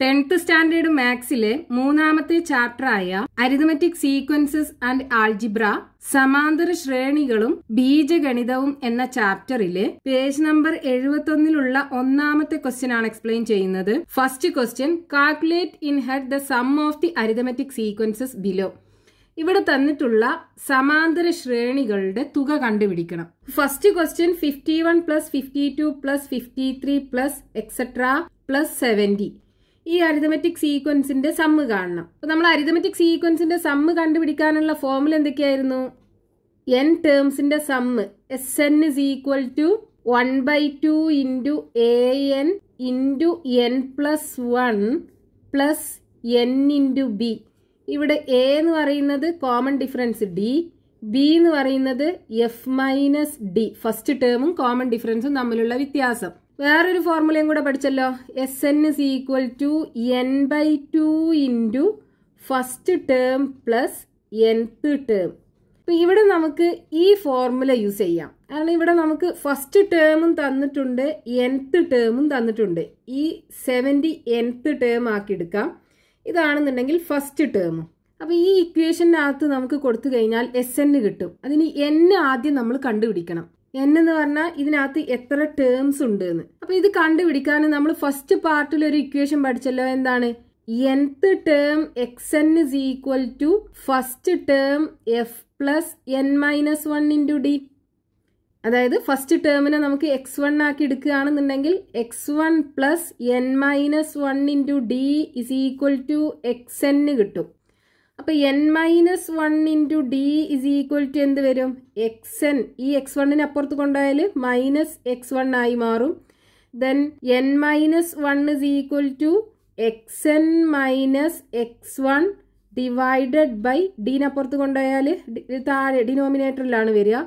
10th standard മാത്സിലെ മൂന്നാമത്തെ ചാപ്റ്ററായ arithmetic sequences and algebra സമാന്തര ശ്രേണികളും ബീജഗണിതവും എന്ന ചാപ്റ്ററിലെ പേജ് നമ്പർ 71 ഒന്നാമത്തെ ക്വസ്റ്റ്യൻ ആണ് എക്സ്പ്ലെയിൻ ചെയ്യുന്നത്. First question, calculate in head the sum of the arithmetic sequences below. ഇവിടെ തന്നിട്ടുള്ള സമാന്തര ശ്രേണികളുടെ തുക കണ്ടുപിടിക്കണം. First question 51 plus 52 plus 53 plus etcetera plus 70. ഈ അരിത്മെറ്റിക് സീക്വൻസിന്റെ സമ്മ് കാണണം. അപ്പൊ നമ്മൾ അരിത്മെറ്റിക് സീക്വൻസിന്റെ സമ്മ് കണ്ടുപിടിക്കാനുള്ള ഫോർമുല എന്തൊക്കെയായിരുന്നു? n ടേംസിന്റെ sum Sn is equal to 1/2 into an into n plus 1 plus n into b. ഇവിടെ a എന്ന് പറയുന്നത് കോമൺ ഡിഫറൻസ് d, b എന്ന് പറയുന്നത് f മൈനസ് d. ഫസ്റ്റ് ടേമും കോമൺ ഡിഫറൻസും തമ്മിലുള്ള വ്യത്യാസം. വേറൊരു ഫോർമുലയും കൂടെ പഠിച്ചല്ലോ. Sn is equal to n/2 into first term plus nth term. അപ്പൊ ഇവിടെ നമുക്ക് ഈ ഫോർമുല യൂസ് ചെയ്യാം. കാരണം ഇവിടെ നമുക്ക് ഫസ്റ്റ് ടേമും തന്നിട്ടുണ്ട്, nth ടേമും തന്നിട്ടുണ്ട്. ഈ 70 nth ടേം ആക്കി എടുക്കാം. ഇതാണെന്നുണ്ടെങ്കിൽ ഫസ്റ്റ് ടേം. അപ്പൊ ഈ ഇക്വേഷനകത്ത് നമുക്ക് കൊടുത്തു കഴിഞ്ഞാൽ Sn കിട്ടും. അതിന് n ആദ്യം നമ്മൾ കണ്ടുപിടിക്കണം. n എന്ന് പറഞ്ഞാൽ ഇതിനകത്ത് എത്ര ടേംസ് ഉണ്ട് എന്ന്. അപ്പൊ ഇത് കണ്ടുപിടിക്കാൻ നമ്മൾ ഫസ്റ്റ് പാർട്ടിൽ ഒരു ഇക്വേഷൻ പഠിച്ചല്ലോ. എന്താണ്? nth term xn is equal to first term f plus n minus 1 into d. അതായത് ഫസ്റ്റ് ടേമിനെ നമുക്ക് x1 ആക്കി എടുക്കുകയാണെന്നുണ്ടെങ്കിൽ x1 plus n minus 1 into d is equal to xn കിട്ടും. അപ്പൊ n minus 1 into d is equal to എന്ത് വരും? xn. ഈ x1നെ അപ്പുറത്ത് കൊണ്ടുപോയാൽ മൈനസ് x1 ആയി മാറും. Then n minus 1 is equal to xn minus x1 divided by d അപ്പുറത്ത് കൊണ്ടുപോയാൽ താഴെ ഡിനോമിനേറ്ററിലാണ് വരിക.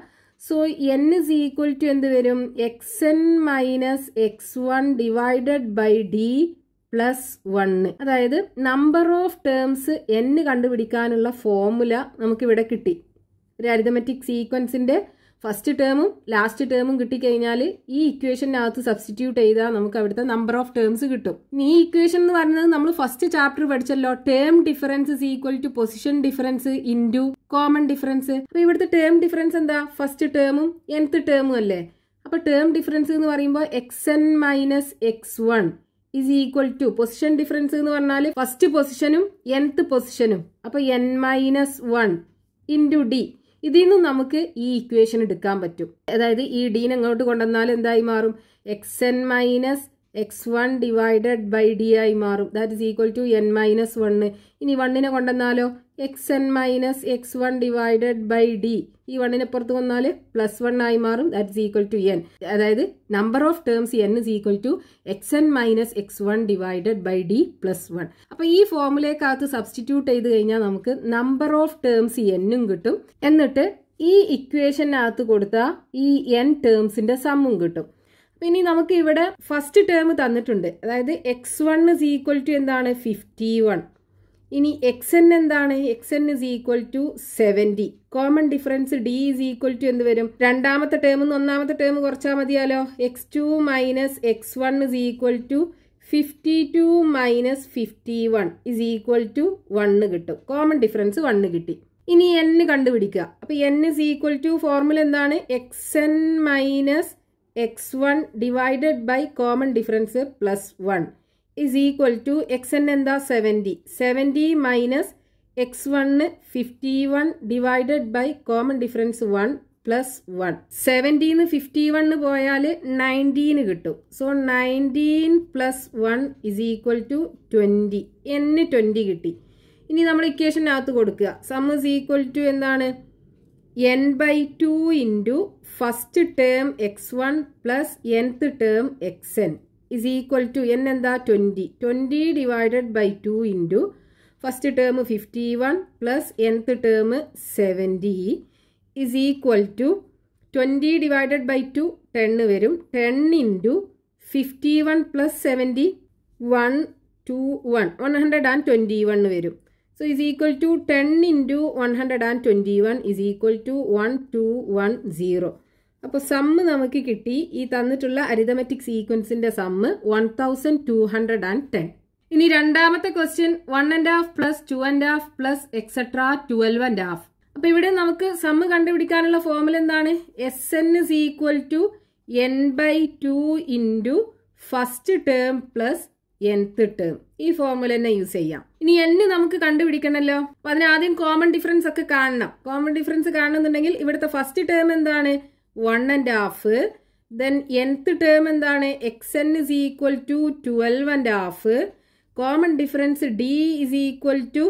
So n is equal to എന്ത് വരും? xn minus x1 divided by d plus 1. അതായത് നമ്പർ ഓഫ് ടേംസ് n കണ്ടുപിടിക്കാനുള്ള ഫോർമുല നമുക്കിവിടെ കിട്ടി. ഒരു അരിത്മെറ്റിക് സീക്വൻസിന്റെ ഫസ്റ്റ് ടേമും ലാസ്റ്റ് ടേമും കിട്ടിക്കഴിഞ്ഞാൽ ഈ ഇക്വേഷനകത്ത് സബ്സ്റ്റിറ്റ്യൂട്ട് ചെയ്താൽ നമുക്ക് അവിടുത്തെ നമ്പർ ഓഫ് ടേംസ് കിട്ടും. ഈ ഇക്വേഷൻ എന്ന് പറയുന്നത് നമ്മൾ ഫസ്റ്റ് ചാപ്റ്റർ പഠിച്ചല്ലോ. Term difference is equal to position difference into common difference. അപ്പൊ ഇവിടുത്തെ ടേം ഡിഫറൻസ് എന്താ? ഫസ്റ്റ് ടേമും nth ടേമും അല്ലേ. അപ്പൊ ടേം ഡിഫറൻസ് എന്ന് പറയുമ്പോൾ xn minus x1 is equal to position difference എന്ന് പറഞ്ഞാൽ ഫസ്റ്റ് പൊസിഷനും nth പൊസിഷനും. അപ്പൊ n മൈനസ് 1 ഇൻറ്റു d. ഇതിൽ നിന്നും നമുക്ക് ഈ ഇക്വേഷൻ എടുക്കാൻ പറ്റും. അതായത് ഈ ഡീനെ അങ്ങോട്ട് കൊണ്ടുവന്നാൽ എന്തായി മാറും? xn minus x1 divided by d ആയി മാറും. That is equal to n minus 1. ഇനി 1നെ കൊണ്ടുവന്നാലോ xn minus x1 divided by d. ഈ 1നെ പുറത്ത് വന്നാൽ പ്ലസ് 1 ആയി മാറും. That is equal to n. അതായത് number of terms n is equal to xn minus x1 divided by d plus 1. അപ്പൊ ഈ ഫോർമുലക്കകത്ത് സബ്സ്റ്റിറ്റ്യൂട്ട് ചെയ്ത് കഴിഞ്ഞാൽ നമുക്ക് നമ്പർ ഓഫ് ടേംസ് n കിട്ടും. എന്നിട്ട് ഈ ഇക്വേഷനകത്ത് കൊടുത്ത ഈ n ടേംസിന്റെ സമ്മും കിട്ടും. ഇനി നമുക്ക് ഇവിടെ ഫസ്റ്റ് ടേം തന്നിട്ടുണ്ട്. അതായത് x1 ഇസ് ഈക്വൽ ടു എന്താണ്? 51. ഇനി xn എന്താണ്? xn is equal to 70. Common difference d is equal to എന്ത് വരും? രണ്ടാമത്തെ ടേം ഒന്നാമത്തെ ടേം കുറച്ചാൽ മതിയാലോ. x2 minus x1 is equal to 52 minus 51 is equal to 1 കിട്ടും. കോമൺ ഡിഫറൻസ് 1 കിട്ടി. ഇനി n കണ്ടുപിടിക്കുക. അപ്പൊ n is equal to formula എന്താണ്? xn minus x1 divided by common difference plus 1 is equal to xn എന്താ? 70. 70 minus x1 51 divided by common difference 1 plus 1. 70 51 പോയാൽ 19 കിട്ടും. So 19 plus 1 is equal to 20. n 20 കിട്ടി. ഇനി നമ്മൾ ഇക്വേഷനകത്ത് കൊടുക്കുക. സം is equal to എന്താണ്? n/2 into first term x1 plus nth term xn is equal to n എന്താ? 20. 20 divided by 2 into first term 51 plus nth term 70 is equal to 20 divided by 2 10 വരും. 10 into 51 plus 70 121 വരും. So is equal to 10 into 121 is equal to 1210. അപ്പോൾ sum നമുക്ക് കിട്ടി. ഈ തന്നിട്ടുള്ള arithmetic സീക്വൻസിന്റെ sum 1210. ഇനി രണ്ടാമത്തെ ക്വസ്റ്റ്യൻ 1.5 പ്ലസ് 2.5 പ്ലസ് എക്സെട്ര 12.5. അപ്പൊ ഇവിടെ നമുക്ക് സമ്മ് കണ്ടുപിടിക്കാനുള്ള ഫോർമുല എന്താണ്? SN is equal to n/2 into first term plus nth term. ഈ ഫോർമുല തന്നെ യൂസ് ചെയ്യാം. ഇനി n നമുക്ക് കണ്ടുപിടിക്കണമല്ലോ. അപ്പൊ അതിനാദ്യം കോമൺ ഡിഫറൻസ് ഒക്കെ കാണണം. കോമൺ ഡിഫറൻസ് കാണണമെന്നുണ്ടെങ്കിൽ ഇവിടുത്തെ ഫസ്റ്റ് ടേം എന്താണ്? 1.5. ദെൻ nth ടേം എന്താണ്? xn is equal to 12.5. Common difference d is equal to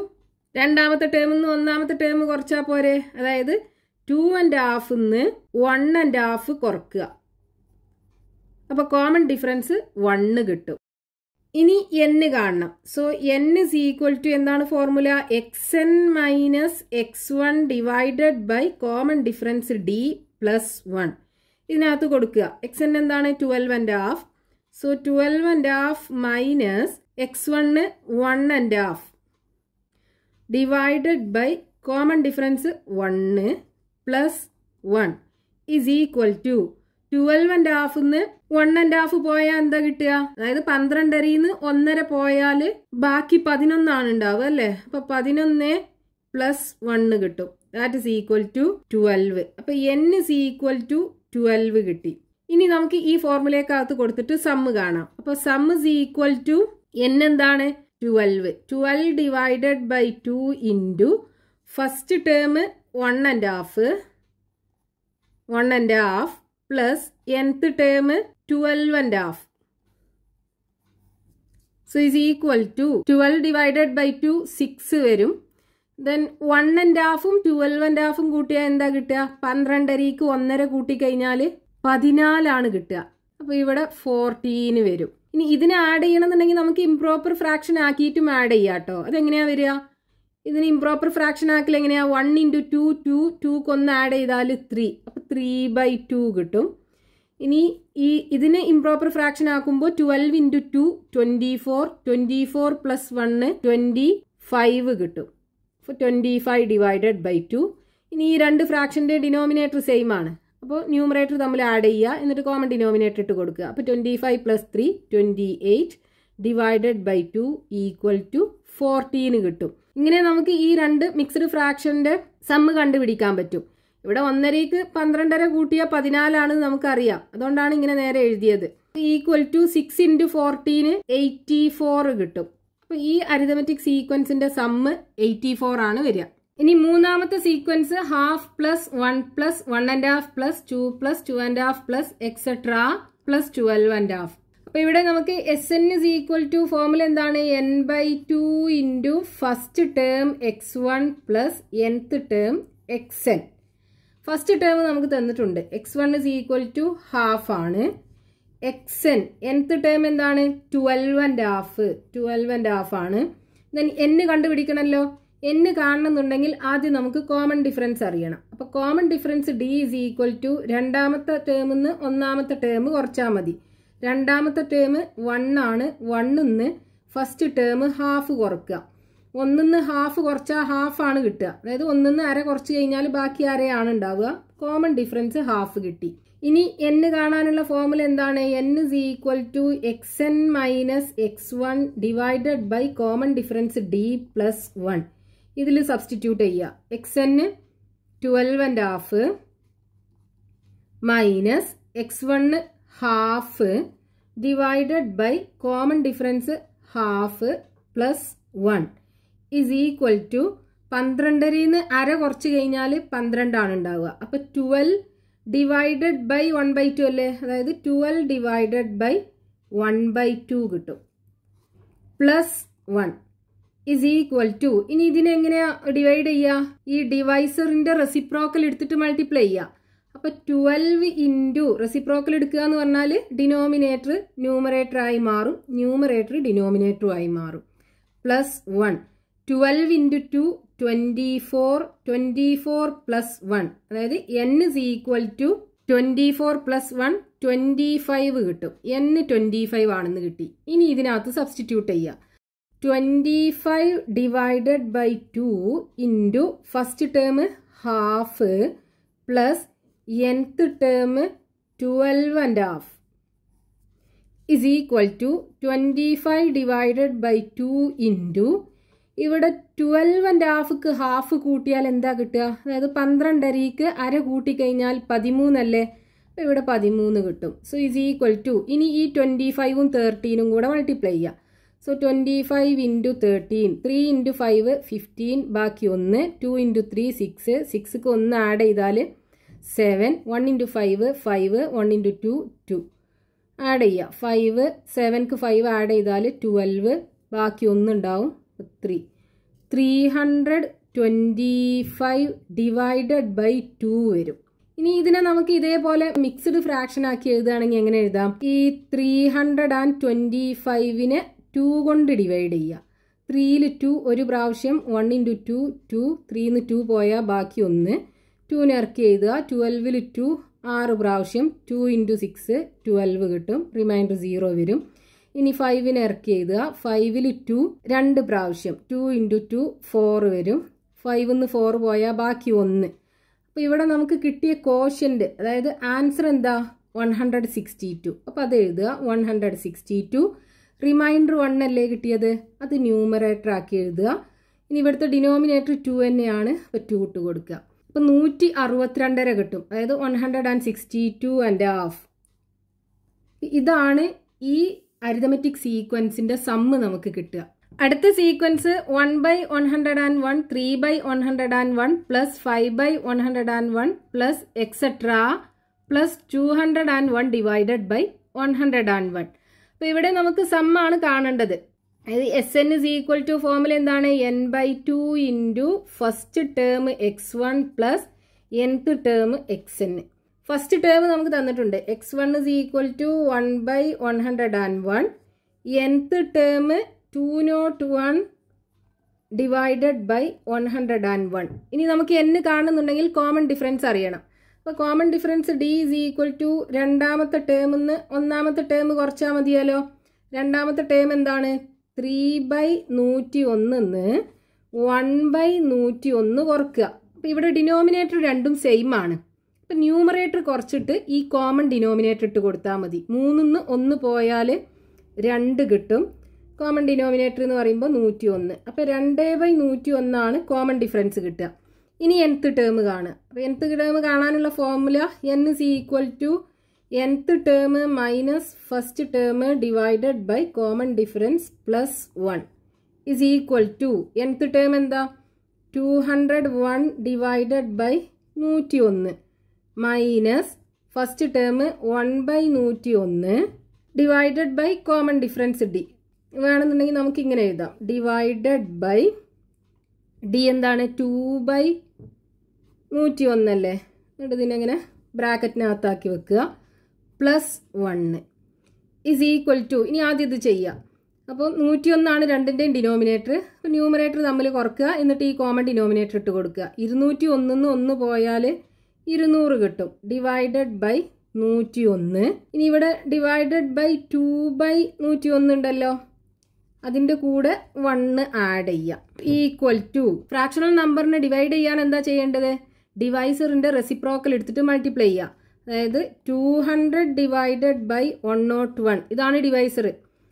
രണ്ടാമത്തെ ടേമിൽ നിന്ന് ഒന്നാമത്തെ ടേം കുറച്ചാൽ പോരെ. അതായത് 2.5 1.5 കുറക്കുക. അപ്പോൾ കോമൺ ഡിഫറൻസ് 1 കിട്ടും. ഇനി n കാണണം. So n is equal to എന്താണ് formula? xn minus x1 divided by common difference d plus 1. ഇതിനകത്ത് കൊടുക്കുക. xn എന്താണ്? 12.5. So 12.5 minus x1 1.5 divided by common difference 1 plus 1 is equal to 12.5 1.5 പോയാൽ എന്താ കിട്ടുക? അതായത് 12 1.5 പോയാൽ ബാക്കി 11 ആണ് ഉണ്ടാവുക അല്ലേ? അപ്പൊ 11 പ്ലസ് 1 കിട്ടും. That is equal to 12. അപ്പൊ n ഇസ് ഈക്വൽ ടു 12 കിട്ടി. ഇനി നമുക്ക് ഈ ഫോർമുലക്കകത്ത് കൊടുത്തിട്ട് സമ്മ് കാണാം. അപ്പൊ sum is equal to n എന്താണ്? 12. 12 divided by 2 into first term 1.5 plus nth term 12.5. So is equal to 12 divided by 2 6 വരും. ദെൻ 1.5 12.5 കൂട്ടിയാൽ എന്താ കിട്ടുക? 12 1.5 കൂട്ടിക്കഴിഞ്ഞാൽ 14 കിട്ടുക. അപ്പോൾ ഇവിടെ 14 വരും. ഇനി ഇതിനെ ആഡ് ചെയ്യണമെന്നുണ്ടെങ്കിൽ നമുക്ക് ഇംപ്രോപ്പർ ഫ്രാക്ഷൻ ആക്കിയിട്ടും ആഡ് ചെയ്യാം കേട്ടോ. അതെങ്ങനെയാ വരിക? ഇതിന് ഇംപ്രോപ്പർ ഫ്രാക്ഷൻ ആക്കില്ല എങ്ങനെയാ? 1 ഇൻറ്റു 2 2 ഒന്ന് ആഡ് ചെയ്താൽ 3. അപ്പോൾ 3/2 കിട്ടും. ഇനി ഇതിന് ഇംപ്രോപ്പർ ഫ്രാക്ഷൻ ആക്കുമ്പോൾ 12 ഇൻറ്റു 2 24 24 പ്ലസ് 1 25 കിട്ടും. 25 ഡിവൈഡഡ് ബൈ 2. ഇനി ഈ രണ്ട് ഫ്രാക്ഷൻ്റെ ഡിനോമിനേറ്റർ സെയിം ആണ്. അപ്പോൾ ന്യൂമറേറ്റർ തമ്മിൽ ആഡ് ചെയ്യുക, എന്നിട്ട് കോമൺ ഡിനോമിനേറ്റർ ഇട്ട് കൊടുക്കുക. അപ്പോൾ 25 plus 3 28 divided by 2 equal to 14 കിട്ടും. ഇങ്ങനെ നമുക്ക് ഈ രണ്ട് മിക്സ്ഡ് ഫ്രാക്ഷൻ്റെ സമ്മ് കണ്ടുപിടിക്കാൻ പറ്റും. ഇവിടെ 1.5 12.5 കൂട്ടിയ 14 ആണെന്ന് നമുക്കറിയാം. അതുകൊണ്ടാണ് ഇങ്ങനെ നേരെ എഴുതിയത്. ഈക്വൽ ടു 6 ഇൻറ്റു 14 84 കിട്ടും. അപ്പോൾ ഈ അരിതമെറ്റിക് സീക്വൻസിന്റെ സമ്മ് 84 ആണ് വരിക. ഇനി മൂന്നാമത്തെ sequence half plus 1 plus 1.5 plus 2 plus 2.5 plus etcetera plus 12.5. അപ്പൊ ഇവിടെ നമുക്ക് SN is equal to formula എന്താണ്? n/2 into first term x1 plus nth term xn. First term നമുക്ക് തന്നിട്ടുണ്ട്. x1 is equal to half ആണ്. xn nth ടേം എന്താണ്? 12.5 ആണ്. Then n കണ്ടുപിടിക്കണമല്ലോ. n കാണണമെന്നുണ്ടെങ്കിൽ ആദ്യം നമുക്ക് കോമൺ ഡിഫറൻസ് അറിയണം. അപ്പോൾ common difference d is equal to രണ്ടാമത്തെ ടേമിൽ നിന്ന് ഒന്നാമത്തെ ടേം കുറച്ചാൽ മതി. രണ്ടാമത്തെ ടേം 1 ആണ്. 1 ഫസ്റ്റ് ടേം ഹാഫ് കുറക്കുക. 1 ഹാഫ് കുറച്ചാൽ ഹാഫ് ആണ് കിട്ടുക. അതായത് 1 അര കുറച്ച് കഴിഞ്ഞാൽ ബാക്കി അരയാണ് ഉണ്ടാവുക. കോമൺ ഡിഫറൻസ് ഹാഫ് കിട്ടി. ഇനി n കാണാനുള്ള ഫോർമുല എന്താണ്? n is equal to xn minus x1 divided by common difference d plus 1. ഇതിൽ സബ്സ്റ്റിറ്റ്യൂട്ട് ചെയ്യുക. xn 12.5 minus x1 half divided by common difference half plus 1 is equal to 12 അര കുറച്ച് കഴിഞ്ഞാൽ 12 ആണ് ഉണ്ടാവുക. അപ്പോൾ 12 ഡിവൈഡഡ് ബൈ 1/2 അല്ലേ? അതായത് 12 ഡിവൈഡഡ് ബൈ 1/2 കിട്ടും. Plus 1 is equal to. ഇനി ഇതിനെങ്ങനെയാ ഡിവൈഡ് ചെയ്യുക? ഈ ഡിവൈസറിന്റെ റെസിപ്രോക്കൽ എടുത്തിട്ട് മൾട്ടിപ്ലൈ ചെയ്യുക. അപ്പൊ 12 ഇൻറ്റു റെസിപ്രോക്കൽ എടുക്കുക എന്ന് പറഞ്ഞാൽ ഡിനോമിനേറ്റർ ന്യൂമറേറ്റർ ആയി മാറും, ന്യൂമറേറ്റർ ഡിനോമിനേറ്റർ ആയി മാറും. പ്ലസ് 1 12 ഇൻറ്റു 2 24 24 പ്ലസ് 1 അതായത് n is equal to 24 plus 1 25 കിട്ടും. n 25 ആണെന്ന് കിട്ടി. ഇനി ഇതിനകത്ത് സബ്സ്റ്റിറ്റ്യൂട്ട് ചെയ്യുക. 25 divided by 2 into first term half plus nth term 12.5 is equal to 25 divided by 2 into ഇവിടെ 12.5ക്ക് ഹാഫ് കൂട്ടിയാൽ എന്താ കിട്ടുക? അതായത് 12.5ക്ക് അര കൂട്ടിക്കഴിഞ്ഞാൽ 13 അല്ലേ? അപ്പോൾ ഇവിടെ 13 കിട്ടും. സോ ഇസ് ഈക്വൽ ടു ഇനി ഈ 25ഉം 13ഉം കൂടെ മൾട്ടിപ്ലൈ ചെയ്യുക. സോ 25 ഇൻറ്റു 13, 3 ഇൻറ്റു 5 15, ബാക്കി 1, 2 ഇൻറ്റു 3 6, 6ക്ക് 1 ആഡ് ചെയ്താൽ 7, 1 ഇൻറ്റു 5 5, 1 ഇൻറ്റു 2 2 ആഡ് ചെയ്യുക. 5 7ക്ക് 5 ആഡ് ചെയ്താൽ 12, ബാക്കി 1 ഉണ്ടാവും 3. 325 ഡിവൈഡഡ് ബൈ 2 വരും. ഇനി ഇതിനെ നമുക്ക് ഇതേപോലെ മിക്സ്ഡ് ഫ്രാക്ഷൻ ആക്കി എഴുതുകയാണെങ്കിൽ എങ്ങനെ എഴുതാം? ഈ 325നെ 2 കൊണ്ട് ഡിവൈഡ് ചെയ്യുക. 3ൽ 2 ഒരു പ്രാവശ്യം, 1 ഇൻറ്റു 2 2, 3ന്ന് 2 പോയാൽ ബാക്കി 1, 2നെ ഇറക്കി എഴുതുക. 12ൽ 2 6 പ്രാവശ്യം, 2 ഇൻറ്റു 6 12 കിട്ടും, റിമൈൻഡർ 0 വരും. ഇനി 5നെ ഇറക്കി എഴുതുക. 5ൽ 2 2 പ്രാവശ്യം, 2 ഇൻറ്റു 2 4 വരും. 5ന്ന് 4 പോയാൽ ബാക്കി 1. അപ്പോൾ ഇവിടെ നമുക്ക് കിട്ടിയ കോഷ്യൻ്റ്, അതായത് ആൻസർ എന്താ? 162. അപ്പോൾ അത് എഴുതുക. 162. റിമൈൻഡർ 1 അല്ലേ കിട്ടിയത്? അത് ന്യൂമറേറ്റർ ആക്കി എഴുതുക. ഇനി ഇവിടുത്തെ ഡിനോമിനേറ്റർ 2 തന്നെയാണ്. അപ്പോൾ 2 ഇട്ട് കൊടുക്കുക. അപ്പോൾ 162 കിട്ടും. അതായത് 162.5. ഇതാണ് ഈ അരിതമെറ്റിക് സീക്വൻസിന്റെ സമ്മ് നമുക്ക് കിട്ടുക. അടുത്ത sequence 1/101, 3/101 plus 5/101 plus etcetera plus 201 divided by 101. അപ്പോൾ ഇവിടെ നമുക്ക് സമ്മാണ് കാണേണ്ടത്. അതായത് SN is equal to formula എന്താണ്? n/2 into first term x1 plus nth term xn. First term നമുക്ക് തന്നിട്ടുണ്ട്. x1 is equal to 1/101, nth term 201 divided by 101. ഇനി നമുക്ക് n കാണുന്നുണ്ടെങ്കിൽ കോമൺ ഡിഫറൻസ് അറിയണം. അപ്പോൾ common difference d is equal to രണ്ടാമത്തെ ടേമിന്ന് ഒന്നാമത്തെ ടേം കുറച്ചാൽ മതിയല്ലോ. രണ്ടാമത്തെ ടേം എന്താണ്? 3/101 1/101 കുറക്കുക. അപ്പോൾ ഇവിടെ ഡിനോമിനേറ്റർ രണ്ടും സെയിം ആണ്. അപ്പോൾ ന്യൂമറേറ്റർ കുറച്ചിട്ട് ഈ കോമൺ ഡിനോമിനേറ്റർ ഇട്ട് കൊടുത്താൽ മതി. 3ന്ന് 1 പോയാൽ 2 കിട്ടും. കോമൺ ഡിനോമിനേറ്റർ എന്ന് പറയുമ്പോൾ 101. അപ്പോൾ 2/101 ആണ് കോമൺ ഡിഫറൻസ് കിട്ടുക. ഇനി nth ടേം കാണുക. അപ്പോൾ nth ടേം കാണാനുള്ള formula n is equal to nth term minus first term divided by common difference plus 1 is equal to nth term എന്താ? 201 divided by 101 minus first term 1/101 divided by common difference d. വേണമെന്നുണ്ടെങ്കിൽ നമുക്ക് ഇങ്ങനെ എഴുതാം. Divided by d എന്താണ്? 2/101 അല്ലേ? എന്നിട്ട് ഇതിനെങ്ങനെ ബ്രാക്കറ്റിനകത്താക്കി വെക്കുക. Plus 1 is equal to, ഇനി ആദ്യം ഇത് ചെയ്യാം. അപ്പോൾ 101 ആണ് രണ്ടിൻ്റെയും ഡിനോമിനേറ്റർ. അപ്പോൾ ന്യൂമറേറ്റർ തമ്മിൽ കുറക്കുക. എന്നിട്ട് ഈ കോമൺ ഡിനോമിനേറ്റർ ഇട്ട് കൊടുക്കുക. 201ന്ന് 1 പോയാൽ 200 കിട്ടും. Divided by 101. ഇനി ഇവിടെ ഡിവൈഡഡ് ബൈ 2/101 ഉണ്ടല്ലോ, അതിൻ്റെ കൂടെ 1 ആഡ് ചെയ്യാം. ഈക്വൽ ടു ഫ്രാക്ഷണൽ നമ്പറിനെ ഡിവൈഡ് ചെയ്യാൻ എന്താ ചെയ്യേണ്ടത്? ഡിവൈസറിൻ്റെ റെസിപ്രോക്കൽ എടുത്തിട്ട് മൾട്ടിപ്ലൈ ചെയ്യുക. അതായത് 200 ഡിവൈഡഡ് ബൈ 101 ഇതാണ് ഡിവൈസർ.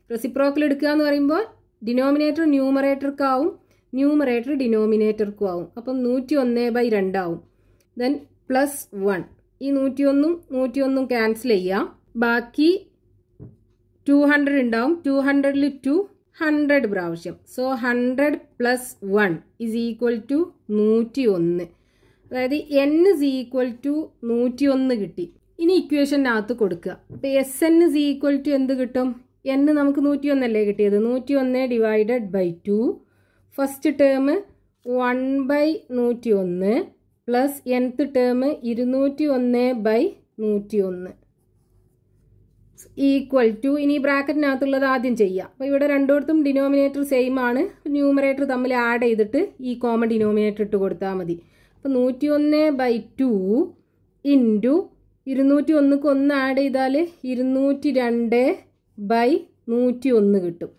റെസിപ്രോക്കൽ എടുക്കുക എന്ന് പറയുമ്പോൾ ഡിനോമിനേറ്റർ ന്യൂമറേറ്റർക്കാവും, ന്യൂമറേറ്റർ ഡിനോമിനേറ്റർക്കും ആവും. അപ്പം 101/2 ആവും. Then plus 1. ഈ 101ഉം 101ഉം ക്യാൻസൽ ചെയ്യാം. ബാക്കി 200 ഉണ്ടാവും. 200ൽ 2 100 പ്രാവശ്യം. So 100 plus 1 is equal to 101. അതായത് n is equal to 101 കിട്ടി. ഇനി ഇക്വേഷനകത്ത് കൊടുക്കുക. അപ്പോൾ SN is equal to എന്ത് കിട്ടും? n നമുക്ക് 101 അല്ലേ കിട്ടിയത്? 101 divided by 2 first term 1/101 plus nth term 201/101 equal to, ഇനി ബ്രാക്കറ്റിനകത്തുള്ളത് ആദ്യം ചെയ്യാം. അപ്പോൾ ഇവിടെ രണ്ടിടത്തും ഡിനോമിനേറ്റർ സെയിം ആണ്. ന്യൂമറേറ്റർ തമ്മിൽ ആഡ് ചെയ്തിട്ട് ഈ കോമൺ ഡിനോമിനേറ്റർ ഇട്ട് കൊടുത്താൽ മതി. അപ്പോൾ 101/2 ഇൻറ്റു 201ക്ക് 1 ആഡ് ചെയ്താൽ 202/101 കിട്ടും.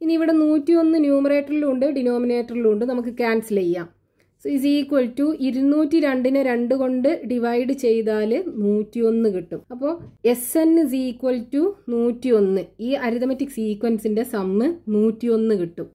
ഇനി ഇവിടെ 101 ന്യൂമറേറ്ററിലും ഉണ്ട് ഡിനോമിനേറ്ററിലും ഉണ്ട്. നമുക്ക് ക്യാൻസൽ ചെയ്യാം. ഇസ് ഈക്വൽ ടു 202നെ 2 കൊണ്ട് ഡിവൈഡ് ചെയ്താൽ 101 കിട്ടും. അപ്പോൾ SN ഇസ് ഈക്വൽ ടു 101. ഈ അരിതമെറ്റിക് സീക്വൻസിന്റെ സമ്മ് 101 കിട്ടും.